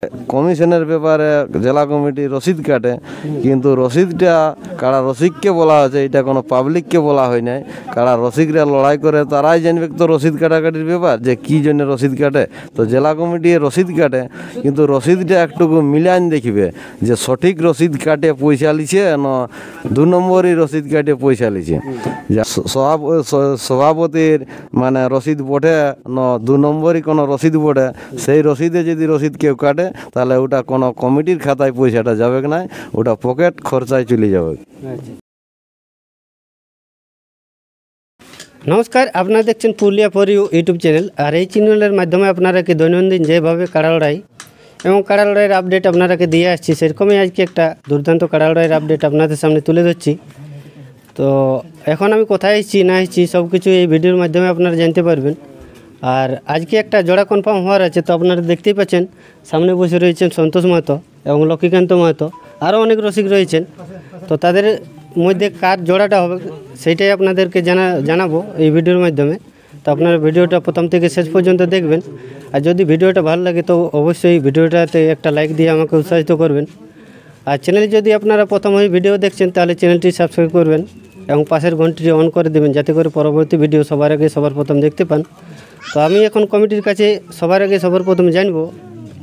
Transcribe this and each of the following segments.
কমিশনের ব্যাপারে জেলা কমিটি রসিদ কাটে, কিন্তু রসিদটা কারা রসিককে বলা হয়েছে, এটা কোনো পাবলিককে বলা হয় নাই। কারা রসিকরা লড়াই করে তারাই জানবে তো রসিদ কাটাকাটির ব্যাপার, যে কী জন্য রসিদ কাটে। তো জেলা কমিটি রসিদ কাটে, কিন্তু রসিদটা একটুকু মিলান দেখবে যে সঠিক রসিদ কাটে পয়সা লিছে না 2 নম্বরই রসিদ কাটে পয়সা লিছে। সভাপতির মানে রসিদ বটে না 2 নম্বরই কোনো রসিদ বটে, সেই রসিদে যদি রসিদ কেউ কাটে তাহলে ওটা কোনো কমিটির খাতায় পয়সাটা যাবে না, ওটা পকেট খরচায় চলে যাবে। নমস্কার, আপনারা দেখছেন Purulia for you YouTube channel. আর এই চ্যানেলের মাধ্যমে আপনারাকে দৈনন্দিন যেভাবে কাড়া লড়াই এবং কাড়া লড়াইয়ের আপডেট আপনারাকে দিয়ে আসছি, সেরকমই আজকে একটা দুর্দান্ত কাড়া লড়াইয়ের আপডেট আপনাদের সামনে তুলে ধরছি। তো এখন আমি কোথায় এসেছি না এসেছি সব কিছু এই ভিডিওর মাধ্যমে আপনারা জানতে পারবেন। আর আজকে একটা জোড়া কনফার্ম হওয়ার আছে, তো আপনারা দেখতেই পাচ্ছেন সামনে বসে রয়েছেন সন্তোষ মাহাতো এবং লক্ষ্মীকান্ত মাহাতো, আরও অনেক রসিক রয়েছেন। তো তাদের মধ্যে কার জোড়াটা হবে সেইটাই আপনাদেরকে জানাবো এই ভিডিওর মাধ্যমে। তো আপনারা ভিডিওটা প্রথম থেকে শেষ পর্যন্ত দেখবেন। আর যদি ভিডিওটা ভালো লাগে তো অবশ্যই ভিডিওটাতে একটা লাইক দিয়ে আমাকে উৎসাহিত করবেন। আর চ্যানেলে যদি আপনারা প্রথম ওই ভিডিও দেখছেন তাহলে চ্যানেলটি সাবস্ক্রাইব করবেন এবং পাশের ঘন্টিটি অন করে দেবেন, যাতে করে পরবর্তী ভিডিও সবার আগে সবার প্রথম দেখতে পান। তো আমি এখন কমিটির কাছে সবার আগে সবার প্রথম জানবো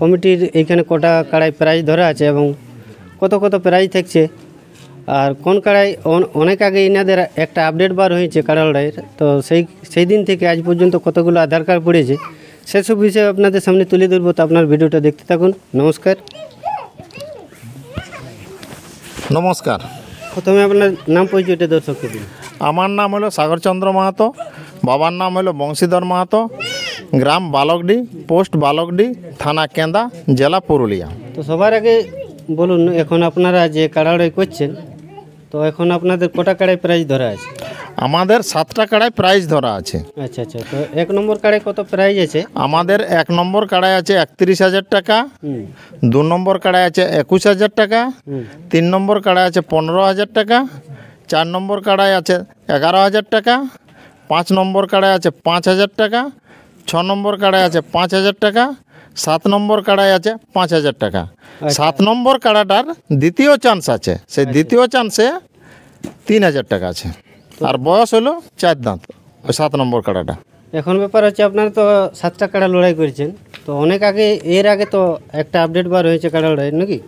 কমিটির এইখানে কটা কাড়াই প্রাইজ ধরা আছে এবং কত কত প্রাইজ থাকছে, আর কোন কাড়াই অনেক আগে এনাদের একটা আপডেট বার হয়েছে কাড়া লড়াইয়ের। তো সেই দিন থেকে আজ পর্যন্ত কতগুলো আধার কার্ড পড়েছে সেসব বিষয়ে আপনাদের সামনে তুলে ধরবো। তো আপনার ভিডিওটা দেখতে থাকুন। নমস্কার। নমস্কার। প্রথমে আপনার নাম পরিচয়টা দর্শককে দিন। আমার নাম হলো সাগরচন্দ্র মাহাতো, বাবার নাম হলো বংশীধর মাহাতো, গ্রাম বালকডি, পোস্ট বালকডি, থানা কেন্দা, জেলা পুরুলিয়া। তো সবার আগে বলুন, এখন আপনারা যে কাড়া লড়াই করছেন তো এখন আপনাদের কটা কাড়াই প্রাইজ ধরা আছে? আমাদের 7টা কাড়ায় প্রাইজ ধরা আছে। আচ্ছা আচ্ছা। তো 1 নম্বর কাড়াই কত প্রাইজ আছে? আমাদের 1 নম্বর কাড়ায় আছে 31,000 টাকা, 2 নম্বর কাড়ায় আছে 21,000 টাকা, 3 নম্বর কাড়ায় আছে 15,000 টাকা, 4 নম্বর কাড়ায় আছে 11,000 টাকা, 5 নম্বর কাড়ায় আছে 5,000 টাকা, 6 নম্বর কাড়ায় আছে 5,000 টাকা, 7 নম্বর কাড়ায় আছে 5,000 টাকা। 7 নম্বর কাড়াটার দ্বিতীয় চান্স আছে, সেই দ্বিতীয় চান্সে 3,000 টাকা আছে। আর বয়স হলো 4 দাঁত ওই 7 নম্বর কাড়াটা। এখন ব্যাপার হচ্ছে আপনারা তো 7টা কাড়া লড়াই করেছেন, তো অনেক আগে এর আগে তো একটা আপডেট বার হয়েছে কাড়া লড়াই নাকি?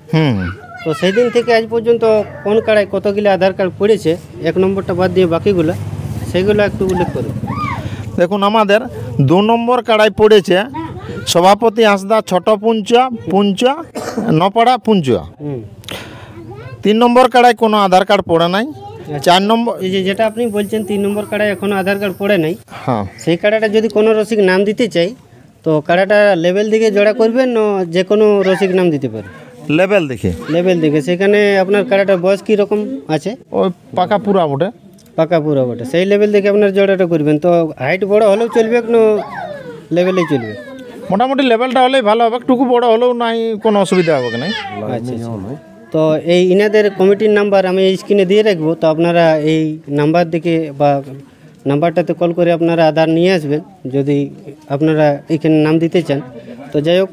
তো সেই দিন থেকে আজ পর্যন্ত কোন কাড়ায় কতগুলো আধার কার্ড পড়েছে 1 নম্বরটা বাদ দিয়ে বাকিগুলো সেইগুলো একটু উল্লেখ করুন। দেখুন, আমাদের 2 নম্বর কাড়াই পড়েছে সভাপতি হাঁসদা ছোট পুঞ্চা নপাড়া পুঞ্চা। 3 নম্বর কাড়ায় কোনো আধার কার্ড পড়ে নাই। 4 নম্বর এই যেটা আপনি বলছেন 3 নম্বর কাড়ায় এখনো আধার কার্ড পড়ে নাই, হ্যাঁ, সেই কাড়াটা যদি কোনো রসিক নাম দিতে চাই তো কাড়াটা লেভেল দিকে জোড়া করবেন না যে কোনো রসিক নাম দিতে পারে? লেভেল দেখে। লেভেল দিকে। সেখানে আপনার কাড়াটার বয়স কী রকম আছে? ওই পাকা পুরা বটে। পাকা পুরো বটে, সেই লেভেল দেখে আপনার জোড়াটা করবেন। তো হাইট বড় হলেও চলবে না লেভেলেই চলবে? মোটামুটি লেভেলটা হলেই ভালো হবে, একটুকু বড় হলেও নাই কোনো অসুবিধা হবে না। আচ্ছা। তো এই ইনাদের কমিটির নাম্বার আমি এই স্ক্রিনে দিয়ে রাখবো, তো আপনারা এই নাম্বার দিকে বা নাম্বারটাতে কল করে আপনারা আধার নিয়ে আসবেন যদি আপনারা এখানে নাম দিতে চান। তো যাই হোক,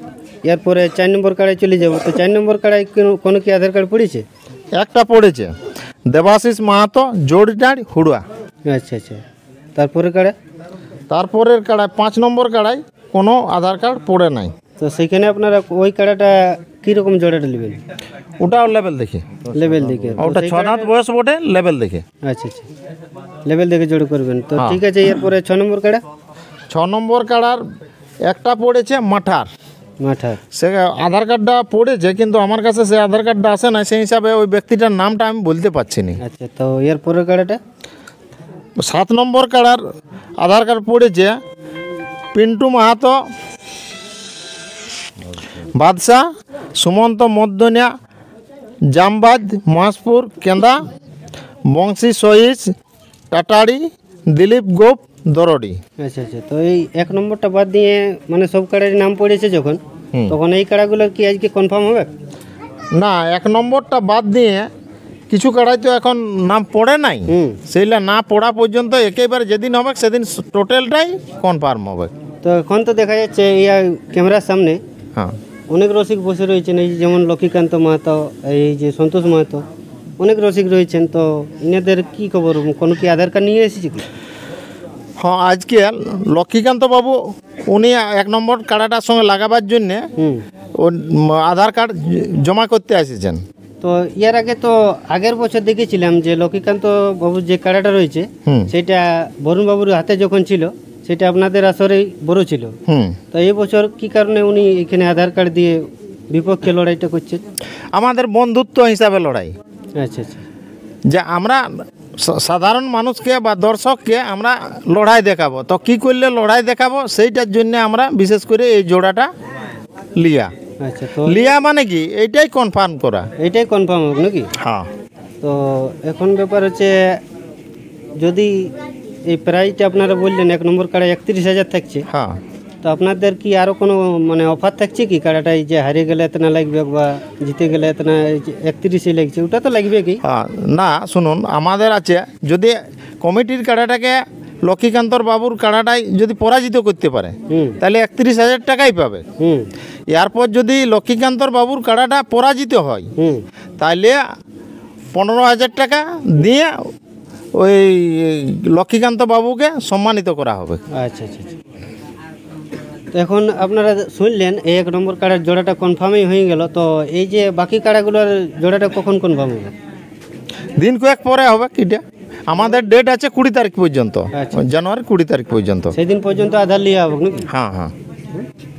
এরপরে 4 নম্বর কাড়ায় চলে যাব। তো 4 নম্বর কাড়ায় কোনো কি আধার কার্ড পড়েছে? একটা পড়েছে দেবাশিস মাহাতো, জোড়ডাঁড় হুড়া। আচ্ছা আচ্ছা। তারপরে কাড়ায়? তারপরের কাড়ায় 5 নম্বর কাড়ায় কোনো আধার কার্ড পড়ে নাই। তো সেইখানে আপনারা ওই কাড়াটা কীরকম জোড়াটা নেবেন? ওটাও লেভেল দেখে। লেভেল দেখে? ওটা 6 দাঁত বয়স বটে, লেভেল দেখে। আচ্ছা আচ্ছা, লেভেল দেখে জোড় করবেন। তো ঠিক আছে। এরপরে 6 নম্বর কাড়া? 6 নম্বর কাড়ার একটা পড়েছে মাঠার। সে আধার কার্ডটা পড়েছে, কিন্তু আমার কাছে সে আধার কার্ডটা আসে না, সেই হিসাবে ওই ব্যক্তিটার নামটা আমি বলতে পারছি না। আচ্ছা। তো এরপরের কাড়াটা? 7 নম্বর কাড়ার আধার কার্ড পড়েছে পিন্টু মাহাতো, বাদশাহ, সুমন্ত মধ্যনিয়া, জামবাজ, মহাজপুর কেন্দা, বংশী সহিস, টাটাড়ি, দিলীপ গোপ, দরডি। আচ্ছা আচ্ছা। তো এই 1 নম্বরটা বাদ দিয়ে মানে সব কাড়ারই নাম পড়েছে যখন, তখন এই কাড়াগুলো কি আজকে কনফার্ম হবে? না, 1 নম্বরটা বাদ দিয়ে কিছু কাড়াই তো এখন নাম পড়ে নাই, সেইটা না পড়া পর্যন্ত একেবারে যেদিন হবে সেদিন টোটালটাই কনফার্ম হবে। তো এখন তো দেখা যাচ্ছে ক্যামেরার সামনে হ্যাঁ অনেক রসিক বসে রয়েছেন, এই যেমন লক্ষ্মীকান্ত মাহাতো, এই যে সন্তোষ মাহাতো, অনেক রসিক রয়েছেন। তো ইনাদের কি খবর, কোনো কি আধার কার্ড নিয়ে এসেছে কি? হ্যাঁ, আজকে লক্ষ্মীকান্ত বাবু উনি 1 নম্বর কাড়াটার সঙ্গে লাগাবার জন্যে আধার কার্ড জমা করতে এসেছেন। তো এর আগে তো আগের বছর দেখেছিলাম যে লক্ষ্মীকান্ত বাবুর যে কাড়াটা রয়েছে সেটা বরুণ বাবুর হাতে যখন ছিল সেটা আপনাদের আসরেই বড় ছিল। তো এই বছর কি কারণে উনি এখানে আধার কার্ড দিয়ে বিপক্ষে লড়াইটা করছেন? আমাদের বন্ধুত্ব হিসাবে লড়াই, আচ্ছা আচ্ছা। যে আমরা সাধারণ মানুষকে বা দর্শককে আমরা লড়াই দেখাবো, তো কি করলে লড়াই দেখাবো সেইটার জন্য আমরা বিশেষ করে এই জোড়াটা লিয়া। আচ্ছা, তো লিয়া মানে কি এইটাই কনফার্ম করা, এইটাই কনফার্ম হোক নাকি? হ্যাঁ। তো এখন ব্যাপার হচ্ছে, যদি এই প্রাইসটা আপনারা বললেন 1 নম্বর কাড়া 31,000 থাকছে, হ্যাঁ, তো আপনাদের কি আরও কোনো মানে অফার থাকছে কি? কাড়াটাই যে হারিয়ে গেলে এতনা লাগবে বা জিতে গেলে এতনা, 31 লাগছে, ওটা তো লাগবে কি? হ্যাঁ, না শুনুন, আমাদের আছে যদি কমিটির কাড়াটাকে লক্ষ্মীকান্তর বাবুর কাড়াটাই যদি পরাজিত করতে পারে তাহলে 31,000 টাকাই পাবে। এরপর যদি লক্ষ্মীকান্তর বাবুর কাড়াটা পরাজিত হয় তাহলে 15,000 টাকা দিয়ে ওই লক্ষ্মীকান্ত বাবুকে সম্মানিত করা হবে। আচ্ছা আচ্ছা আচ্ছা। তো এখন আপনারা শুনলেন এই 1 নম্বর কাড়ার জোড়াটা কনফার্মই হয়ে গেল। তো এই যে বাকি কাড়াগুলোর জোড়াটা কখন কনফার্ম হবে? দিন কয়েক পরে হবে। কিটা আমাদের ডেট আছে 20 তারিখ পর্যন্ত, আচ্ছা। জানুয়ারি 20 তারিখ পর্যন্ত। সেই দিন পর্যন্ত আধার লিয়ে হবে নাকি? হ্যাঁ হ্যাঁ।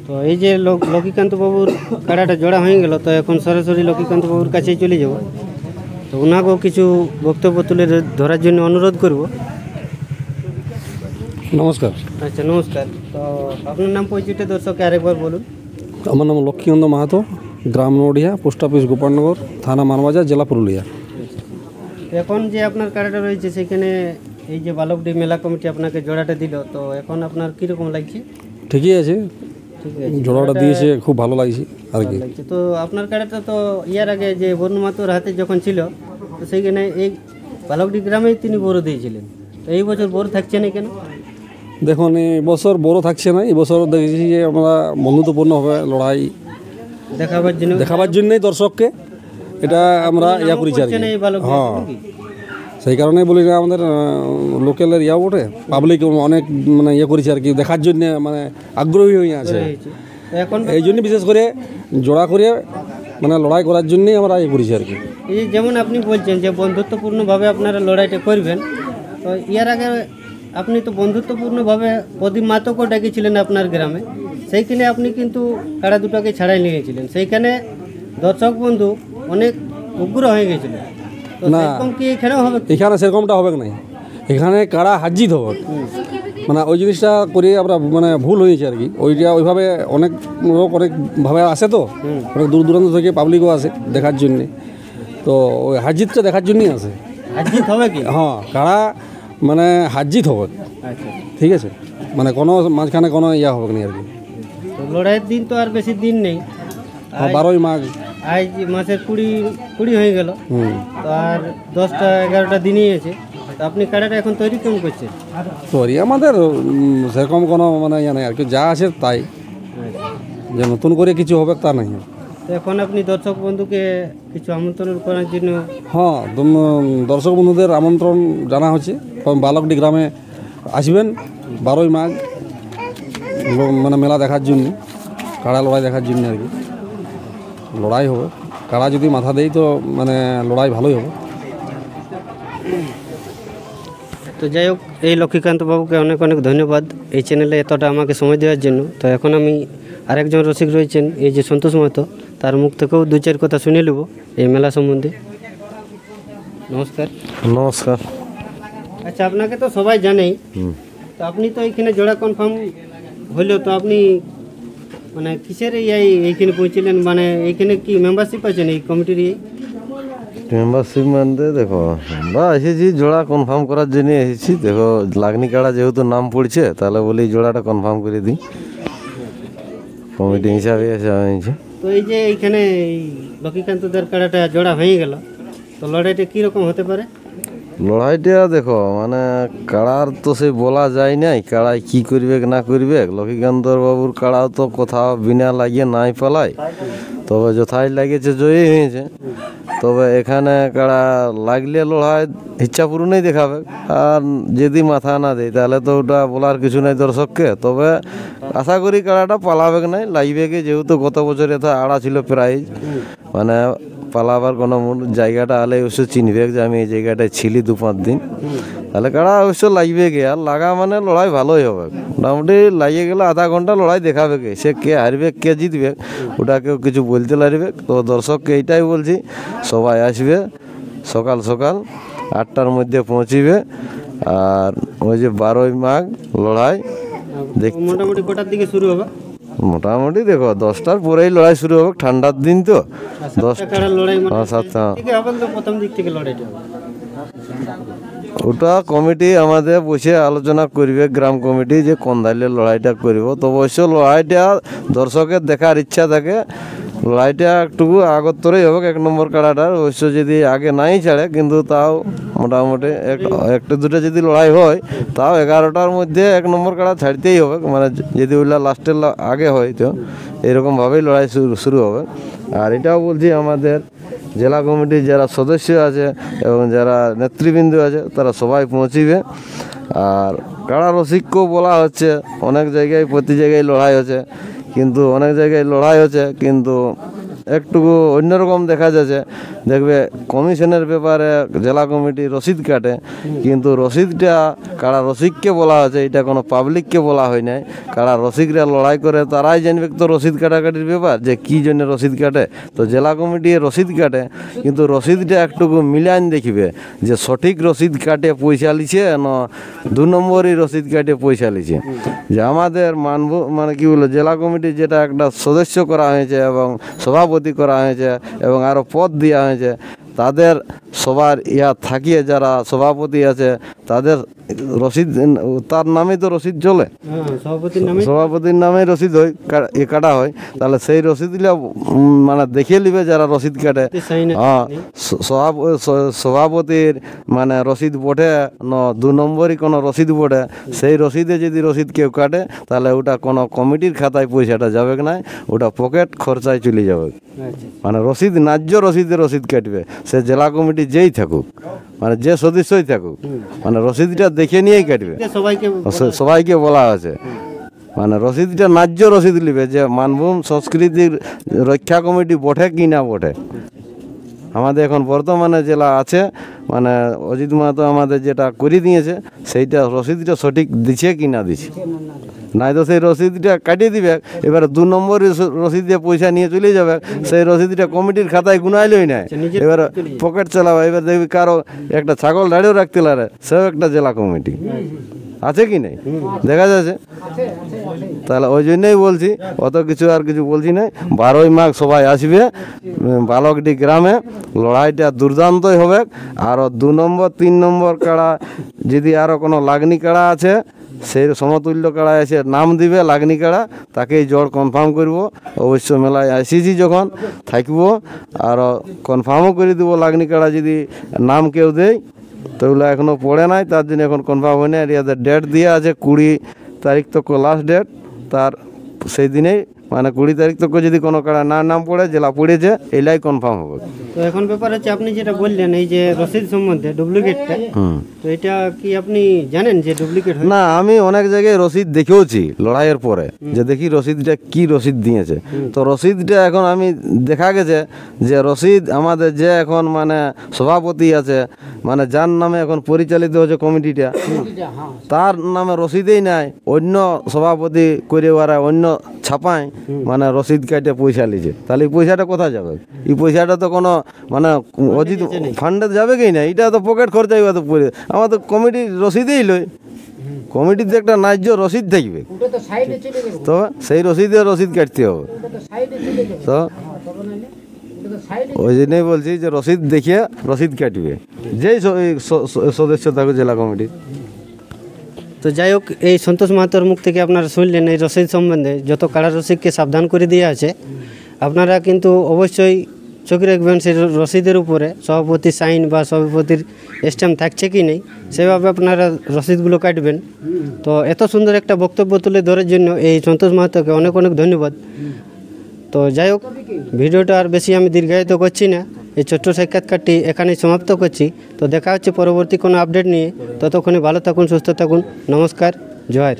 তো এই যে লক্ষ্মীকান্ত বাবুর কাড়াটা জোড়া হয়ে গেল, তো এখন সরাসরি লক্ষ্মীকান্ত বাবুর কাছেই চলে যাব। তো ওনাকেও কিছু বক্তব্য তুলে ধরার জন্য অনুরোধ করব। নমস্কার, আচ্ছা, নমস্কার। তো আপনার নাম পরিচয়টা দর্শককে আরেকবার বলুন। আমার নাম লক্ষ্মীকান্ত মাহাতো, গ্রাম নডিহা, পোস্ট অফিস গোপালনগর, থানা মানবাজার, জেলা পুরুলিয়া। তো এখন যে আপনার কাড়াটা রয়েছে সেখানে এই যে বালকডি মেলা কমিটি আপনাকে জোড়াটা দিল, তো এখন আপনার কীরকম লাগছে? ঠিকই আছে, ঠিক আছে, জোড়াটা দিয়েছে, খুব ভালো লাগছে আর কি। লাগছে। তো আপনার কাড়াটা তো ইয়ার আগে যে বরুণ মাতুর হাতে যখন ছিল, তো সেইখানে এই বালকডি গ্রামেই তিনি বড় দিয়েছিলেন। তো এই বছর বড় থাকছে না কেন? দেখুন, এই বছর বড় থাকছে না, এই বছর দেখেছি যে আমরা বন্ধুত্বপূর্ণভাবে লড়াই দেখাবার জন্যই দর্শককে এটা আমরা ইয়া করেছি আর কি। হ্যাঁ, সেই কারণে বলি না, আমাদের লোকালের ইয়া ওঠে, পাবলিক অনেক মানে ইয়ে করেছে আর কি, দেখার জন্য মানে আগ্রহী হয়ে আছে। এখন এই জন্য বিশেষ করে জোড়া করে মানে লড়াই করার জন্যই আমরা ইয়ে করেছি আর কি। এই যেমন আপনি বলছেন যে বন্ধুত্বপূর্ণভাবে আপনারা লড়াইটা করবেন, তো ইয়ার আগে আপনি তো বন্ধুত্বপূর্ণভাবে প্রদীপ মাতকও ডেকেছিলেন আপনার গ্রামে, সেইখানে আপনি কিন্তু কাড়া দুটোকে ছাড়াই নিয়েছিলেন, সেইখানে দর্শক বন্ধু অনেক উগ্র হয়ে গেছিল। তো না, সেরকম কি এখানেও হবে? এখানে সেরকমটা হবে না, এখানে কাড়া হাজিত হবে, মানে ওই জিনিসটা করে আমরা মানে ভুল হয়েছে আর কি। ওইটা ওইভাবে অনেক লোক অনেকভাবে আসে, তো অনেক দূর দূরান্ত থেকে পাবলিকও আসে দেখার জন্যে, তো ওই হাজিতটা দেখার জন্যই আসে। হাজিত হবে কি? হ্যাঁ, কাড়া মানে হাজিত হবে, আচ্ছা, ঠিক আছে, মানে কোনো মাঝখানে কোনো ইয়া হবে না আর কি। তো লড়াইয়ের দিন তো আর বেশি দিন নেই, 12ই মাঘ, আজ মাসের 20 হয়ে গেল, তো আর 10টা-11টা দিনই আছে। তো আপনি কাড়াটা এখন তৈরি কেমন করছেন? সরি, আমাদের সেরকম কোনো মানে ইয়ে নেই আর কি, যা আছে তাই, যে নতুন করে কিছু হবে তা নাই। তো এখন আপনি দর্শক বন্ধুকে কিছু আমন্ত্রণ করার জন্য? হ্যাঁ, দর্শক বন্ধুদের আমন্ত্রণ জানা হচ্ছে, বালকডি গ্রামে আসবেন 12ই মাঘ মানে মেলা দেখার জন্য, কাড়া লড়াই দেখার জন্য আর কি। লড়াই হবে, কাড়া যদি মাথা দেয় তো মানে লড়াই ভালোই হবে। তো যাই হোক, এই লক্ষ্মীকান্ত বাবুকে অনেক অনেক ধন্যবাদ এই চ্যানেলে এতটা আমাকে সময় দেওয়ার জন্য। তো এখন আমি আরেকজন রসিক রয়েছেন, এই যে সন্তোষ মাহাতো, তার মুখ থেকেও 2-4 কথা শুনে নেব এই মেলা সম্বন্ধে। নমস্কার। নমস্কার। আচ্ছা, আপনাকে তো সবাই জানেই, তো আপনি তো এইখানে জোড়া কনফার্ম হইলেও তো আপনি মানে কিসের এইখানে পৌঁছিলেন, মানে এইখানে কি মেম্বারশিপ আছেন এই কমিটির? মেম্বারশিপ মানে দেখো, আমরা এসেছি জোড়া কনফার্ম করার জন্য এসেছি। দেখো, লাগনি কাড়া যেহেতু নাম পড়ছে, তাহলে বলি জোড়াটা কনফার্ম করে দিই, কমিটি হিসাবে এসে হয়েছে। তো এই যে এইখানে এই লক্ষ্মীকান্তদের কাড়াটা জোড়া হয়ে গেল, তো লড়াইটা কীরকম হতে পারে? লড়াইটা দেখো মানে কাড়ার তো সে বলা যায় নাই, কাড়াই কি করবে না করবে। লক্ষ্মীকান্তর বাবুর কাড়াও তো কোথাও বিনা লাগিয়ে নাই পালায়, তবে যথাই লাগেছে জয়ী হয়েছে। তবে এখানে কাড়া লাগলে লড়াই ইচ্ছা পূরণই দেখাবে, আর যদি মাথা না দেয় তাহলে তো ওটা বলার কিছু নাই দর্শককে। তবে আশা করি কাড়াটা পালাবে নাই, লাগবে কি, যেহেতু গত বছর এটা আড়া ছিল প্রাইজ, মানে পালাবার কোনো জায়গাটা আলে অবশ্য চিনবে যে আমি এই জায়গাটায় ছিলি 2-5 দিন, তাহলে কাড়া অবশ্য লাগবে গে। আর লাগা মানে লড়াই ভালোই হবে, মোটামুটি লাগিয়ে গেলে আধা ঘন্টা লড়াই দেখাবে কে, সে কে হারবে কে জিতবে ওটা কেউ কিছু বলতে পারবে। তো দর্শককে এইটাই বলছি, সবাই আসবে সকাল সকাল 8টার মধ্যে পৌঁছিবে। আর ওই যে 12ই মাঘ লড়াই মোটামুটি কটার দিকে শুরু হবে? মোটামুটি দেখো 10টার পরেই লড়াই শুরু হবে, ঠান্ডার দিন তো। 10টা লড়াই মানে 7টা হবে তো প্রথম দিক থেকে লড়াইটা হবে। ওটা কমিটি আমাদের বসে আলোচনা করবে, গ্রাম কমিটি, যে কোন দাইলে লড়াইটা করব। তো অবশ্য লড়াইটা দর্শকের দেখার ইচ্ছা থাকে, লড়াইটা একটু আগত্তরেই হবে 1 নম্বর কাড়াটার। অবশ্য যদি আগে নাই ছাড়ে, কিন্তু তাও মোটামুটি একটা দুটো যদি লড়াই হয় তাও 11টার মধ্যে 1 নম্বর কাড়া ছাড়তেই হবে, মানে যদি ওইটা লাস্টের আগে হয় তো এরকমভাবেই লড়াই শুরু হবে। আর এটাও বলছি, আমাদের জেলা কমিটির যারা সদস্য আছে এবং যারা নেতৃবৃন্দ আছে তারা সবাই পৌঁছিবে। আর কাড়া রসিককেও বলা হচ্ছে, অনেক জায়গায় প্রতি জায়গায় লড়াই হচ্ছে, কিন্তু অনেক জায়গায় লড়াই হচ্ছে কিন্তু একটুকু অন্যরকম দেখা যাচ্ছে। দেখবে কমিশনের ব্যাপারে জেলা কমিটি রসিদ কাটে, কিন্তু রসিদটা কারা রসিককে বলা হয়েছে, এটা কোনো পাবলিককে বলা হয় নাই। কারা রসিকরা লড়াই করে তারাই জানবে তো রসিদ কাটাকাটির ব্যাপার, যে কী জন্য রসিদ কাটে। তো জেলা কমিটি রসিদ কাটে, কিন্তু রসিদটা একটুকু মিলান দেখবে যে সঠিক রসিদ কাটে পয়সা লিছে না 2 নম্বরই রসিদ কাটে পয়সা লিছে। যে আমাদের মানে কি বলবো, জেলা কমিটি যেটা একটা সদস্য করা হয়েছে এবং সভাপতি করা হয়েছে এবং আরও পদ দেওয়া হয়েছে, তাদের সবার থাকিয়ে যারা সভাপতি আছে তাদের রসিদ, তার নামে তো রসিদ চলে, সভাপতির নামে রসিদ হয়, কাটা হয়। তাহলে সেই রসিদগুলো মানে দেখিয়ে নিবে যারা রসিদ কাটে। হ্যাঁ, সভাপতির মানে রসিদ বটে না 2 নম্বরই কোনো রসিদ বটে, সেই রসিদে যদি রসিদ কেউ কাটে তাহলে ওটা কোনো কমিটির খাতায় পয়সাটা যাবে না, ওটা পকেট খরচায় চলে যাবে। মানে রসিদ ন্যায্য রসিদে রসিদ কাটবে, সে জেলা কমিটি যেই থাকুক, মানে যে সদস্যই থাকুক, মানে রসিদটা দেখে নিয়েই কাটবে। সবাইকে বলা আছে মানে রসিদটা ন্যায্য রসিদ নিবে, যে মানভূম সংস্কৃতির রক্ষা কমিটি বটে কি না বটে। আমাদের এখন বর্তমানে জেলা আছে মানে অজিত মাহাতো আমাদের যেটা করে দিয়েছে, সেইটা রসিদটা সঠিক দিছে কি না দিছে, নাই তো সেই রসিদটা কাটিয়ে দিবে। এবারে 2 নম্বর রসিদ দিয়ে পয়সা নিয়ে চলে যাবে, সেই রসিদটা কমিটির খাতায় গুনাইলই নাই, এবারে পকেট চালাবে। এবার দেখবি কারো একটা ছাগল দাঁড়িয়েও রাখতে লাগে, সেও একটা জেলা কমিটি আছে কি নেই, দেখা যাচ্ছে। তাহলে ওই জন্যই বলছি, অত কিছু আর কিছু বলছি না। 12ই মাঘ সবাই আসবে বালকডি গ্রামে, লড়াইটা দুর্দান্তই হবে। আরও 2 নম্বর 3 নম্বর কাড়া যদি আরও কোনো লাগনি কাড়া আছে, সেই সমতুল্য কাড়া এসে নাম দিবে লাগনি কাড়া, তাকেই জড় কনফার্ম করব। অবশ্য মেলায় আসিছি যখন থাকবো, আরও কনফার্মও করে দেবো লাগনি কাড়া যদি নাম কেউ দেয়। তো ওগুলো এখনও পড়ে নাই, তার জন্য এখন কনফার্ম হয় না। ইয়াদের ডেট দিয়ে আছে 20 তারিখ তো লাস্ট ডেট, তার সেই দিনেই মানে 20 তারিখ তো যদি কোনো কাড়া না নাম পড়ে, জেলা পড়েছে, এলাই কনফার্ম হবে। তো এখন ব্যাপার হচ্ছে, আপনি যেটা বললেন এই যে রসিদ সম্বন্ধে ডুপ্লিকেটটা, তো এটা কি আপনি জানেন যে ডুপ্লিকেট হয়? না, আমি অনেক জায়গায় রসিদ দেখেওছি লড়াইয়ের পরে, যে দেখি রসিদটা কি রসিদ দিয়েছে। তো রসিদটা এখন আমি দেখা গেছে যে রসিদ আমাদের যে এখন মানে সভাপতি আছে, মানে যার নামে এখন পরিচালিত হচ্ছে কমিটিটা, তার নামে রসিদেই নাই, অন্য সভাপতি করে ওরা অন্য ছাপায় মানে রসিদ কাটে পয়সা লিছে। তাহলে এই পয়সাটা কোথায় যাবে? এই পয়সাটা তো কোনো মানে অজিত ফান্ডে যাবে কি না, এটা তো পকেট খরচাই তো পড়ে। আমার তো কমিটির রসিদেই লয়, কমিটিতে একটা ন্যায্য রসিদ থাকবে, তো সেই রসিদে রসিদ কাটতে হবে। তো ওই জন্যই বলছি যে রসিদ দেখিয়ে রসিদ কাটবে যেই সদস্য থাকবে জেলা কমিটির। তো যাই হোক, এই সন্তোষ মাহাতোর মুখ থেকে আপনারা শুনলেন এই রসিদ সম্বন্ধে, যত কাড়া রসিককে সাবধান করে দেওয়া আছে। আপনারা কিন্তু অবশ্যই চোখে রাখবেন সেই রসিদের উপরে সভাপতি সাইন বা সভাপতির স্ট্যাম্প থাকছে কি নেই, সেভাবে আপনারা রসিদগুলো কাটবেন। তো এত সুন্দর একটা বক্তব্য তুলে ধরার জন্য এই সন্তোষ মাহাতোকে অনেক অনেক ধন্যবাদ। তো যাই হোক, ভিডিওটা আর বেশি আমি দীর্ঘায়িত করছি না, এই ছোট্ট সাক্ষাৎকারটি এখানেই সমাপ্ত করছি। তো দেখা হচ্ছে পরবর্তী কোনো আপডেট নিয়ে, ততক্ষণে ভালো থাকুন, সুস্থ থাকুন, নমস্কার, জয়।